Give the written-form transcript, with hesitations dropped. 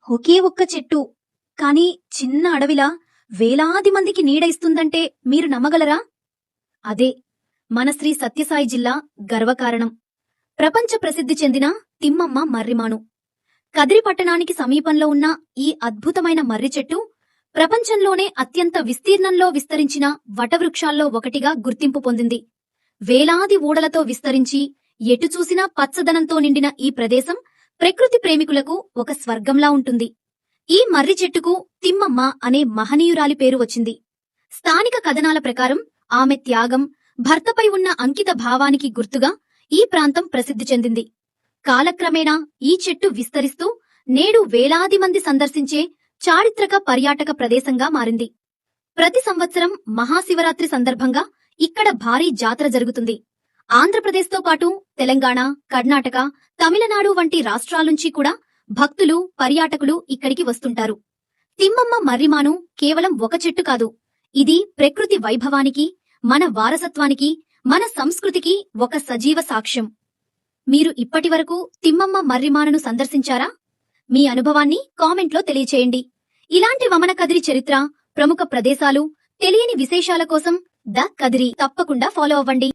ఒకే ఒక్క చెట్టు, కాని చిన్న అడవిలా వేలాది మందికి నీడ ఇస్తుందంటే మీరు నమ్మగలరా? అదే మన శ్రీ సత్యసాయి జిల్లా గర్వకారణం. ప్రపంచ ప్రసిద్ధి చెందిన తిమ్మమ్మ మర్రిమాను. కదిరి పట్టణానికి సమీపంలో ఉన్న ఈ అద్భుతమైన మర్రి చెట్టు ప్రపంచంలోనే అత్యంత విస్తీర్ణంలో విస్తరించిన వటవృక్షాల్లో ఒకటిగా గుర్తింపు పొందింది. వేలాది ఊడలతో విస్తరించి ఎటు చూసినా పచ్చదనంతో నిండిన ఈ ప్రదేశం ప్రకృతి ప్రేమికులకు ఒక స్వర్గంలా ఉంటుంది. ఈ మర్రి చెట్టుకు తిమ్మమ్మ అనే మహనీయురాలి పేరు వచ్చింది. స్థానిక కథనాల ప్రకారం ఆమె త్యాగం, భర్తపై ఉన్న అంకిత భావానికి గుర్తుగా ఈ ప్రాంతం ప్రసిద్ధి చెందింది. కాలక్రమేణా ఈ చెట్టు విస్తరిస్తూ నేడు వేలాది మంది సందర్శించే చారిత్రక పర్యాటక ప్రదేశంగా మారింది. ప్రతి సంవత్సరం మహాశివరాత్రి సందర్భంగా ఇక్కడ భారీ జాతర జరుగుతుంది. ఆంధ్రప్రదేశ్తో పాటు తెలంగాణ, కర్ణాటక, తమిళనాడు వంటి రాష్ట్రాలుంచి కూడా భక్తులు, పర్యాటకులు ఇక్కడికి వస్తుంటారు. తిమ్మమ్మ మర్రిమాను కేవలం ఒక చెట్టు కాదు. ఇది ప్రకృతి వైభవానికి, మన వారసత్వానికి, మన సంస్కృతికి ఒక సజీవ సాక్ష్యం. మీరు ఇప్పటివరకు తిమ్మమ్మ మర్రిమానును సందర్శించారా? మీ అనుభవాన్ని కామెంట్లో తెలియచేయండి. ఇలాంటి వమన కదిరి చరిత్ర, ప్రముఖ ప్రదేశాలు, తెలియని విశేషాల కోసం ద కదిరి తప్పకుండా ఫాలో అవ్వండి.